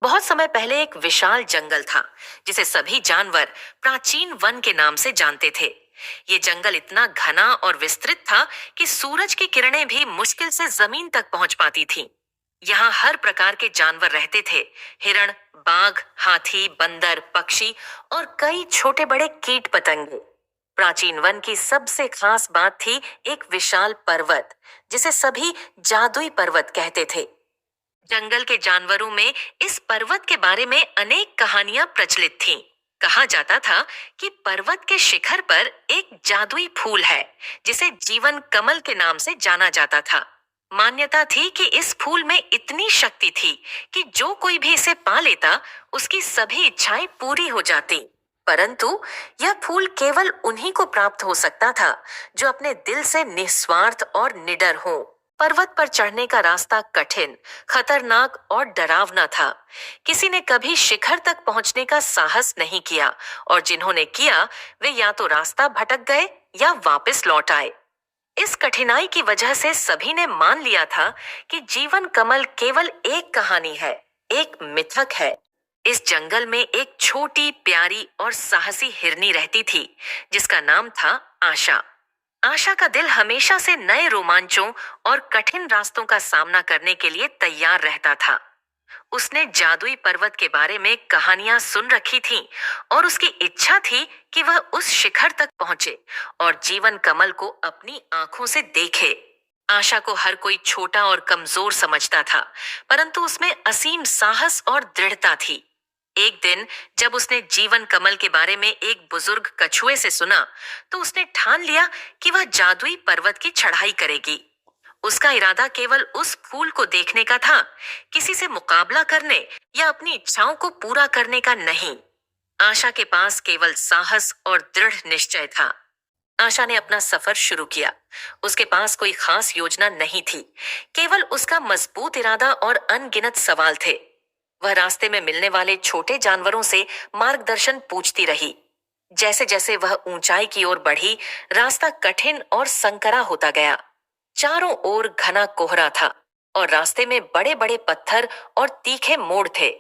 बहुत समय पहले एक विशाल जंगल था जिसे सभी जानवर प्राचीन वन के नाम से जानते थे। ये जंगल इतना घना और विस्तृत था कि सूरज की किरणें भी मुश्किल से जमीन तक पहुंच पाती थीं। यहाँ हर प्रकार के जानवर रहते थे। हिरण, बाघ, हाथी, बंदर, पक्षी और कई छोटे बड़े कीट पतंगे। प्राचीन वन की सबसे खास बात थी एक विशाल पर्वत, जिसे सभी जादुई पर्वत कहते थे। जंगल के जानवरों में इस पर्वत के बारे में अनेक कहानियां प्रचलित थीं। कहा जाता था कि पर्वत के शिखर पर एक जादुई फूल है, जिसे जीवन कमल के नाम से जाना जाता था। मान्यता थी कि इस फूल में इतनी शक्ति थी कि जो कोई भी इसे पा लेता, उसकी सभी इच्छाएं पूरी हो जाती। परंतु यह फूल केवल उन्हीं को प्राप्त हो सकता था जो अपने दिल से निस्वार्थ और निडर हो। पर्वत पर चढ़ने का रास्ता कठिन, खतरनाक और डरावना था। किसी ने कभी शिखर तक पहुंचने का साहस नहीं किया, और जिन्होंने किया वे या तो रास्ता भटक गए या वापस लौट आए। इस कठिनाई की वजह से सभी ने मान लिया था कि जीवन कमल केवल एक कहानी है, एक मिथक है। इस जंगल में एक छोटी, प्यारी और साहसी हिरनी रहती थी, जिसका नाम था आशा। आशा का दिल हमेशा से नए रोमांचों और कठिन रास्तों का सामना करने के लिए तैयार रहता था। उसने जादुई पर्वत के बारे में कहानियां सुन रखी थीं, और उसकी इच्छा थी कि वह उस शिखर तक पहुंचे और जीवन कमल को अपनी आंखों से देखे। आशा को हर कोई छोटा और कमजोर समझता था, परंतु उसमें असीम साहस और दृढ़ता थी। एक दिन जब उसने जीवन कमल के बारे में एक बुजुर्ग कछुए से सुना, तो उसने ठान लिया कि वह जादुई पर्वत की चढ़ाई करेगी। उसका इरादा केवल उस फूल को देखने का था, किसी से मुकाबला करने या अपनी इच्छाओं को पूरा करने का नहीं। आशा के पास केवल साहस और दृढ़ निश्चय था। आशा ने अपना सफर शुरू किया। उसके पास कोई खास योजना नहीं थी, केवल उसका मजबूत इरादा और अनगिनत सवाल थे। वह रास्ते में मिलने वाले छोटे जानवरों से मार्गदर्शन पूछती रही। जैसे जैसे वह ऊंचाई की ओर बढ़ी, रास्ता कठिन और संकरा होता गया। चारों ओर घना कोहरा था और रास्ते में बड़े बड़े पत्थर और तीखे मोड़ थे।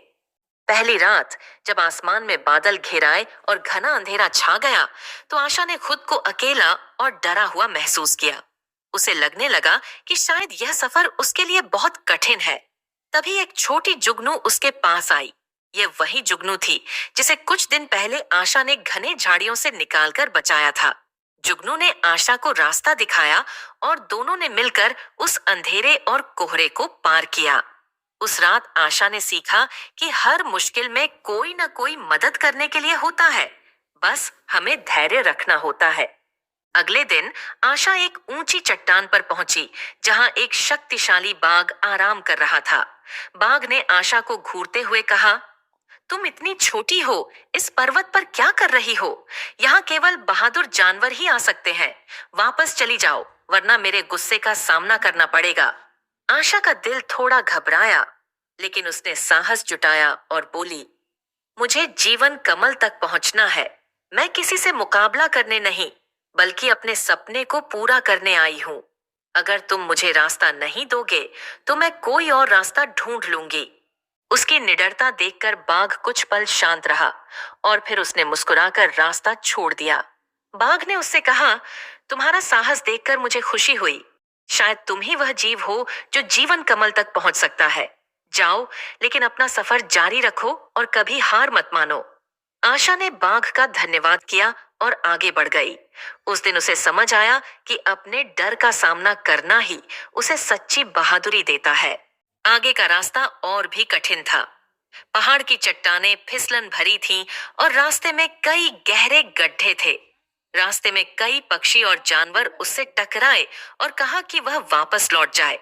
पहली रात जब आसमान में बादल घिराए और घना अंधेरा छा गया, तो आशा ने खुद को अकेला और डरा हुआ महसूस किया। उसे लगने लगा कि शायद यह सफर उसके लिए बहुत कठिन है। तभी एक छोटी जुगनू उसके पास आई। यह वही जुगनू थी जिसे कुछ दिन पहले आशा ने घने झाड़ियों से निकालकर बचाया था। जुगनू ने आशा को रास्ता दिखाया और दोनों ने मिलकर उस अंधेरे और कोहरे को पार किया। उस रात आशा ने सीखा कि हर मुश्किल में कोई ना कोई मदद करने के लिए होता है, बस हमें धैर्य रखना होता है। अगले दिन आशा एक ऊंची चट्टान पर पहुंची, जहां एक शक्तिशाली बाघ आराम कर रहा था। बाघ ने आशा को घूरते हुए कहा, तुम इतनी छोटी हो, इस पर्वत पर क्या कर रही हो? यहाँ केवल बहादुर जानवर ही आ सकते हैं। वापस चली जाओ, वरना मेरे गुस्से का सामना करना पड़ेगा। आशा का दिल थोड़ा घबराया, लेकिन उसने साहस जुटाया और बोली, मुझे जीवन कमल तक पहुंचना है। मैं किसी से मुकाबला करने नहीं, बल्कि अपने सपने को पूरा करने आई हूं। अगर तुम मुझे रास्ता नहीं दोगे, तो मैं कोई और रास्ता ढूंढ लूंगी। उसकी निडरता देखकर बाघ कुछ पल शांत रहा, और फिर उसने मुस्कुराकर रास्ता छोड़ दिया। बाघ ने उससे कहा, तुम्हारा साहस देखकर मुझे खुशी हुई। शायद तुम ही वह जीव हो जो जीवन कमल तक पहुंच सकता है। जाओ, लेकिन अपना सफर जारी रखो और कभी हार मत मानो। आशा ने बाघ का धन्यवाद किया और आगे बढ़ गई। उस दिन उसे समझ आया कि अपने डर का सामना करना ही उसे सच्ची बहादुरी देता है। आगे का रास्ता और भी कठिन था। पहाड़ की चट्टानें फिसलन भरी थीं और रास्ते में कई गहरे गड्ढे थे। रास्ते में कई पक्षी और जानवर उससे टकराए और कहा कि वह वापस लौट जाए।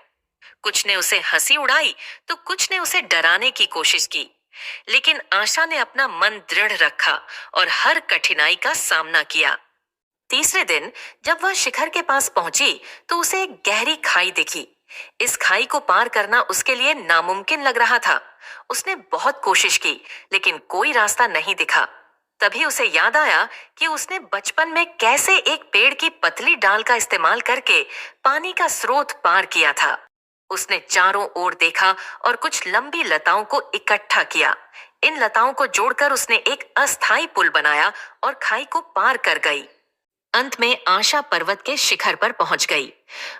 कुछ ने उसे हंसी उड़ाई, तो कुछ ने उसे डराने की कोशिश की। लेकिन आशा ने अपना मन दृढ़ रखा और हर कठिनाई का सामना किया। तीसरे दिन जब वह शिखर के पास पहुंची, तो उसे एक गहरी खाई दिखी। इस खाई को पार करना उसके लिए नामुमकिन लग रहा था। उसने बहुत कोशिश की, लेकिन कोई रास्ता नहीं दिखा। तभी उसे याद आया कि उसने बचपन में कैसे एक पेड़ की पतली डाल का इस्तेमाल करके पानी का स्रोत पार किया था। उसने चारों ओर देखा और कुछ लंबी लताओं को इकट्ठा किया। इन लताओं को जोड़कर उसने एक अस्थाई पुल बनाया और खाई को पार कर गई। अंत में आशा पर्वत के शिखर पर पहुंच गई।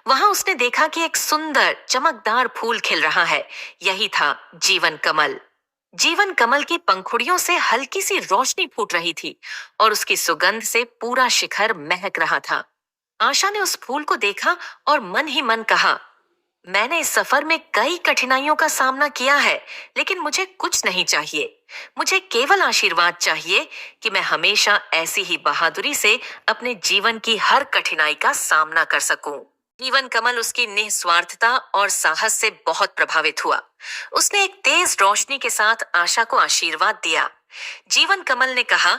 वहां उसने देखा कि एक सुंदर चमकदार फूल खिल रहा है। यही था जीवन कमल। जीवन कमल की पंखुड़ियों से हल्की सी रोशनी फूट रही थी और उसकी सुगंध से पूरा शिखर महक रहा था। आशा ने उस फूल को देखा और मन ही मन कहा, मैंने इस सफर में कई कठिनाइयों का सामना किया है, लेकिन मुझे कुछ नहीं चाहिए। मुझे केवल आशीर्वाद चाहिए कि मैं हमेशा ऐसी ही बहादुरी से अपने जीवन की हर कठिनाई का सामना कर सकूं। जीवन कमल उसकी निस्वार्थता और साहस से बहुत प्रभावित हुआ। उसने एक तेज रोशनी के साथ आशा को आशीर्वाद दिया। जीवन कमल ने कहा,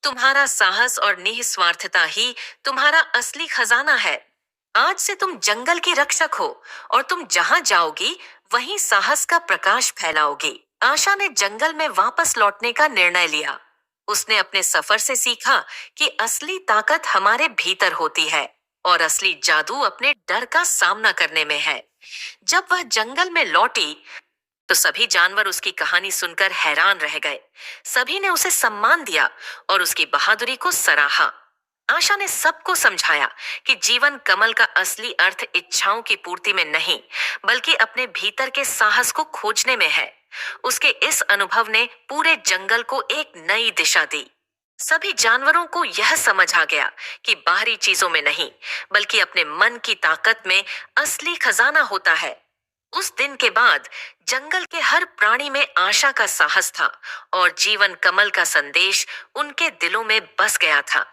तुम्हारा साहस और निस्वार्थता ही तुम्हारा असली खजाना है। आज से तुम जंगल की रक्षक हो और तुम जहां जाओगी वहीं साहस का प्रकाश फैलाओगी। आशा ने जंगल में वापस लौटने का निर्णय लिया। उसने अपने सफर से सीखा कि असली ताकत हमारे भीतर होती है और असली जादू अपने डर का सामना करने में है। जब वह जंगल में लौटी तो सभी जानवर उसकी कहानी सुनकर हैरान रह गए। सभी ने उसे सम्मान दिया और उसकी बहादुरी को सराहा। आशा ने सबको समझाया कि जीवन कमल का असली अर्थ इच्छाओं की पूर्ति में नहीं, बल्कि अपने भीतर के साहस को खोजने में है। उसके इस अनुभव ने पूरे जंगल को एक नई दिशा दी। सभी जानवरों को यह समझ आ गया कि बाहरी चीजों में नहीं, बल्कि अपने मन की ताकत में असली खजाना होता है। उस दिन के बाद जंगल के हर प्राणी में आशा का साहस था और जीवन कमल का संदेश उनके दिलों में बस गया था।